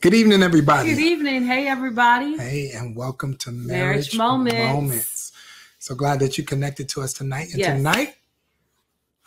Good evening, everybody. Good evening. Hey, everybody. Hey, and welcome to Marriage Moments. So glad that you connected to us tonight. And tonight,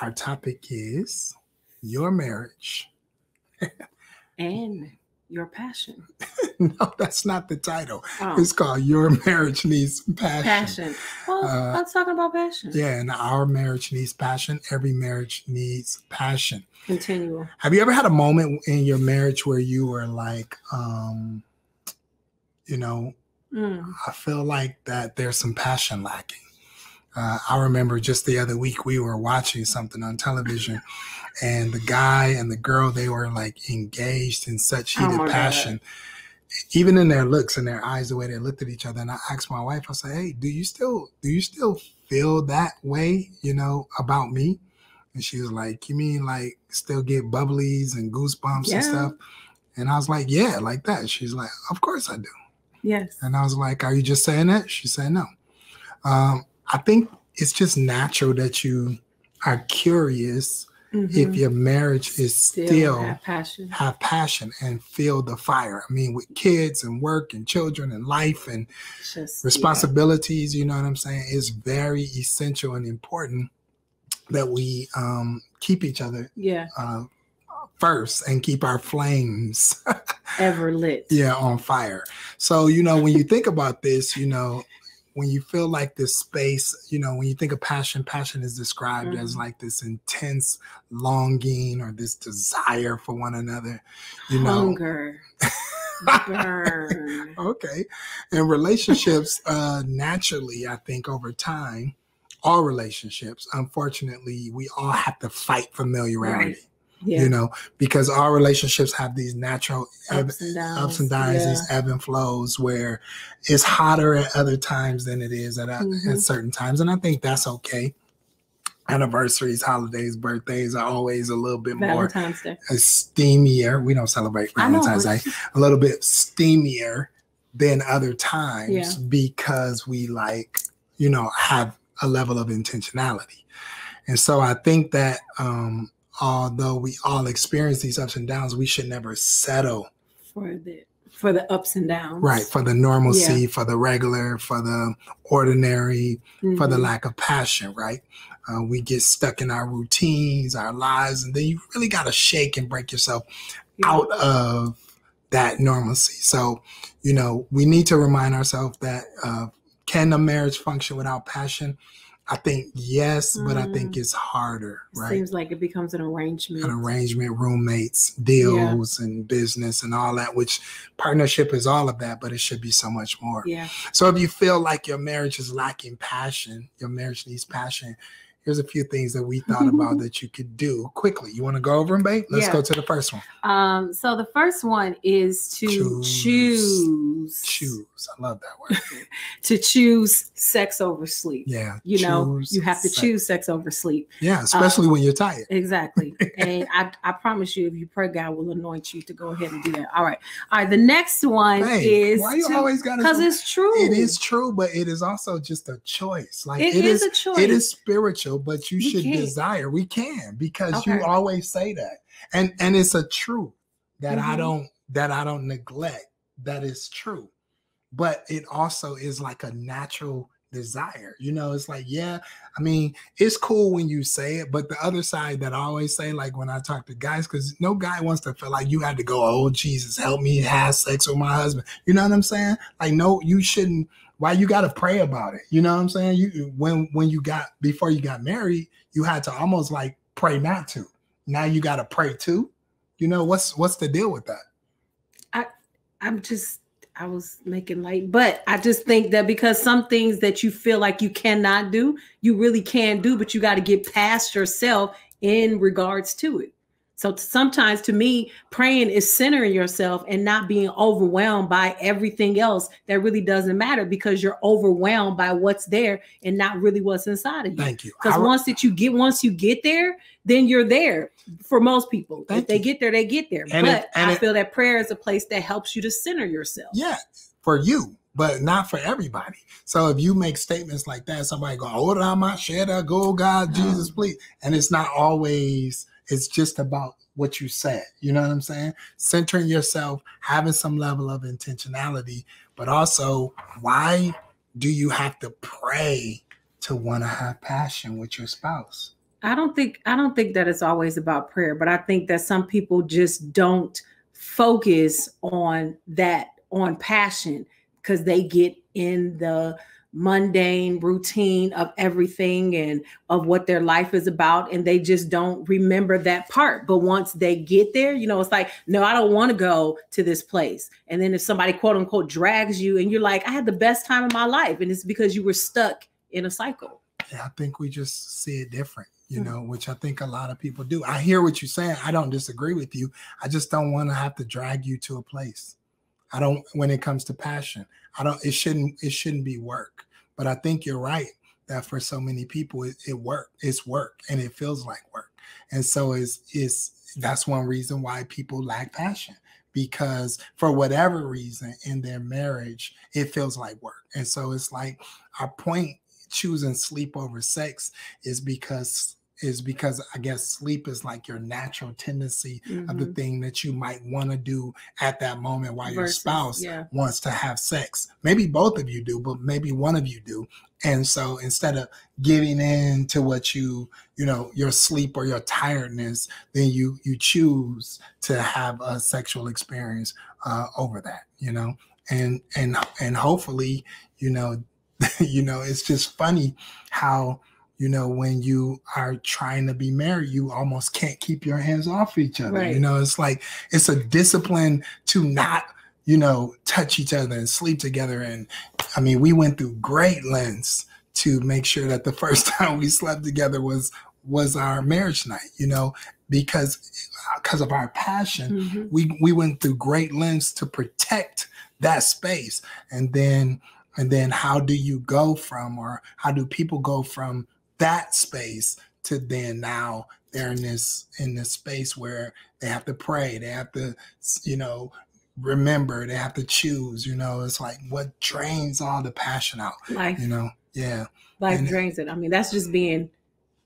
our topic is your marriage. And your passion. No, that's not the title. It's called Your Marriage Needs Passion. Well, let's talk about passion. Yeah, and our marriage needs passion. Every marriage needs passion. Continual. Have you ever had a moment in your marriage where you were like, I feel like that there's some passion lacking? I remember just the other week we were watching something on television and the guy and the girl, they were like engaged in such heated passion, even in their looks and their eyes, the way they looked at each other. And I asked my wife, I said, hey, do you still feel that way, about me? And she was like, you mean like still get bubblies and goosebumps and stuff? And I was like, yeah, like that. She's like, of course I do. Yes. And I was like, are you just saying that? She said, no. I think it's just natural that you are curious if your marriage is still have passion and feel the fire. I mean, with kids and work and children and life and responsibilities, you know what I'm saying? It's very essential and important that we keep each other first and keep our flames ever lit. On fire. So, when you think about this, when you feel like this space, when you think of passion is described as like this intense longing or this desire for one another, Hunger. Burn. Okay. And relationships, naturally, I think over time, all relationships, unfortunately, we all have to fight familiarity. Right. Yeah. Because our relationships have these natural ups and downs, these ebb and flows where it's hotter at other times than it is at certain times. And I think that's okay. Anniversaries, holidays, birthdays are always a little bit more steamier. We don't celebrate Valentine's Day. A little bit steamier than other times because we have a level of intentionality. And so I think that although we all experience these ups and downs, we should never settle for the ups and downs. Right. For the normalcy, for the regular, for the ordinary, for the lack of passion, right? We get stuck in our routines, our lives, and then you really got to shake and break yourself out of that normalcy. So, we need to remind ourselves that can a marriage function without passion? I think yes, but I think it's harder, right? Seems like it becomes an arrangement. Roommates, deals, and business and all that, which partnership is all of that, but it should be so much more. Yeah. So if you feel like your marriage is lacking passion, your marriage needs passion, here's a few things that we thought about that you could do quickly. You want to go over them, babe? Let's go to the first one. So the first one is to choose. I love that word. To choose sex over sleep. Yeah. You have to choose sex over sleep. Yeah, especially when you're tired. Exactly. And I promise you, if you pray, God will anoint you to go ahead and do that. All right. The next one is why you always got to? Because it's true. It is true, but it is also just a choice. Like it is a choice. It is spiritual, but you should desire. We can because you always say that, and it's a truth that I don't neglect. That is true, but it also is like a natural desire. It's like, I mean, it's cool when you say it, but the other side that I always say, like when I talk to guys, because no guy wants to feel like you had to go, oh Jesus, help me have sex with my husband. You know what I'm saying? Like, no, you shouldn't. Why you got to pray about it? You know what I'm saying? Before you got married, you had to almost like pray not to. Now you got to pray too. What's the deal with that? I was making light, but I just think that because some things that you feel like you cannot do, you really can do, but you got to get past yourself in regards to it. So sometimes to me, praying is centering yourself and not being overwhelmed by everything else that really doesn't matter because you're overwhelmed by what's there and not really what's inside of you. Thank you. Because once you get there, then you're there for most people. If they get there, they get there. But I feel that prayer is a place that helps you to center yourself. Yeah, for you, but not for everybody. So if you make statements like that, somebody go, oh, my shit, go, God, Jesus, please. And it's not always It's just about what you said. You know what I'm saying? Centering yourself, having some level of intentionality, but also, why do you have to pray to want to have passion with your spouse? I don't think that it's always about prayer, but I think that some people just don't focus on that, on passion, because they get in the mundane routine of everything and of what their life is about, and they just don't remember that part. But once they get there, you know, it's like, no, I don't want to go to this place. And then if somebody quote unquote drags you and you're like, I had the best time of my life, and it's because you were stuck in a cycle. Yeah, I think we just see it different, you know, which I think a lot of people do. I hear what you're saying. I don't disagree with you. I just don't want to have to drag you to a place. I don't, when it comes to passion, it shouldn't be work. But I think you're right that for so many people, it's work, and it feels like work. And so that's one reason why people lack passion, because for whatever reason in their marriage, it feels like work. And so it's like, our point choosing sleep over sex is because I guess sleep is like your natural tendency of the thing that you might want to do at that moment while your spouse wants to have sex. Maybe both of you do, but maybe one of you do. And so instead of giving in to what your sleep or your tiredness, then you choose to have a sexual experience over that, you know, and hopefully, it's just funny how, when you are trying to be married, you almost can't keep your hands off each other. Right. It's like, it's a discipline to not, touch each other and sleep together. And I mean, we went through great lengths to make sure that the first time we slept together was our marriage night, because of our passion, we went through great lengths to protect that space. And then how do you go from, or how do people go from that space to then now they're in this space where they have to pray, they have to, remember, they have to choose, it's like, what drains all the passion out, life, yeah. Life drains it. I mean, that's just being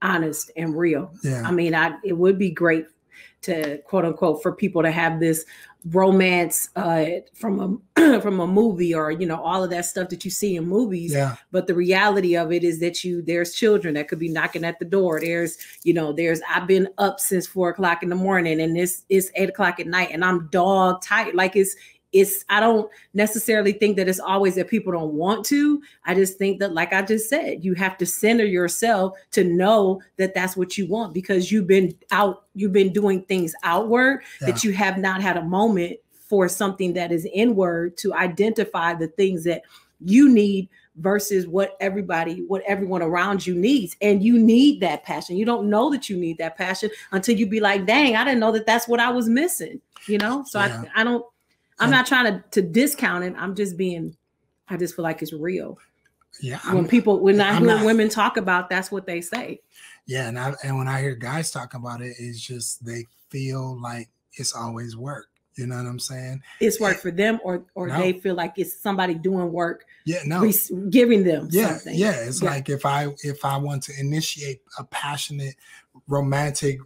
honest and real. Yeah. I mean, it would be great to quote unquote for people to have this romance from a movie, or all of that stuff that you see in movies. Yeah. But the reality of it is that there's children that could be knocking at the door. There's I've been up since 4:00 in the morning, and it's 8:00 at night, and I'm dog tired. Like I don't necessarily think that it's always that people don't want to. I just think that, like I just said, you have to center yourself to know that that's what you want, because you've been doing things outward that you have not had a moment for something that is inward to identify the things that you need versus what everyone around you needs. And you need that passion. You don't know that you need that passion until you be like, dang, I didn't know that that's what I was missing, So I'm not trying to discount it. I just feel like it's real. Yeah. When I hear women talk about, that's what they say. Yeah. And when I hear guys talk about it, it's just, they feel like it's always work. You know what I'm saying? It's work for them, or no. They feel like it's somebody doing work. Yeah, no. Giving them something. Yeah. It's like if I want to initiate a passionate, romantic,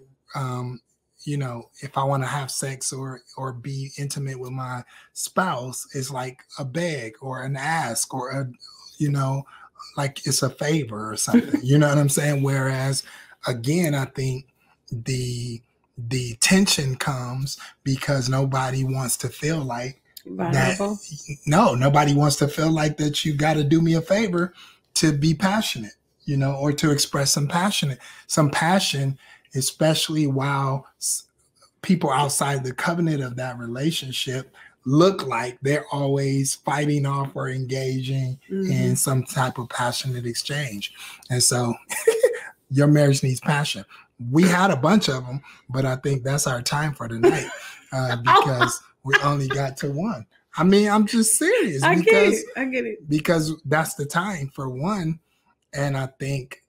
if I want to have sex or be intimate with my spouse, it's like a beg or an ask or like it's a favor or something. You know what I'm saying? Whereas, again, I think the tension comes because nobody wants to feel like vulnerable. Nobody wants to feel like that you got to do me a favor to be passionate, or to express some passion, especially while people outside the covenant of that relationship look like they're always fighting off or engaging in some type of passionate exchange. And so your marriage needs passion. We had a bunch of them, but I think that's our time for tonight because we only got to one. I mean, I'm just serious. I get it. Because that's the time for one. And I think,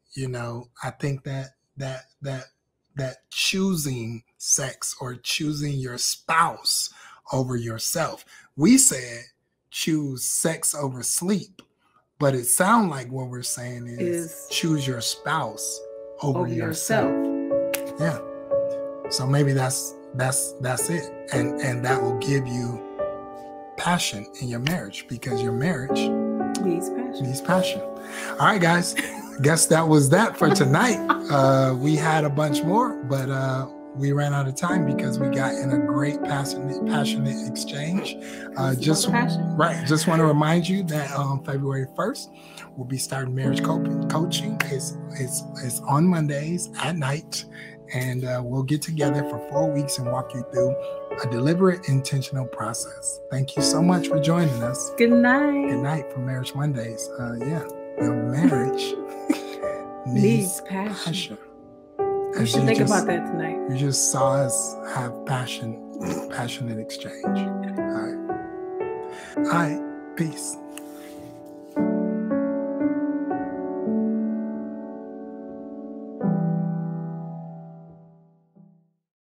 that choosing sex or choosing your spouse over yourself, we said choose sex over sleep, but it sounds like what we're saying is choose your spouse over yourself. Yeah. So maybe that's it. And that will give you passion in your marriage, because your marriage needs passion. All right, guys. Guess that was that for tonight. We had a bunch more, but we ran out of time because we got in a great passionate exchange. Just want to remind you that on February 1st, we'll be starting marriage coaching. It's on Mondays at night, and we'll get together for 4 weeks and walk you through a deliberate, intentional process. Thank you so much for joining us. Good night. Good night for Marriage Mondays. Your marriage needs passion. You should think about that tonight. You just saw us have passionate exchange. All right. Peace.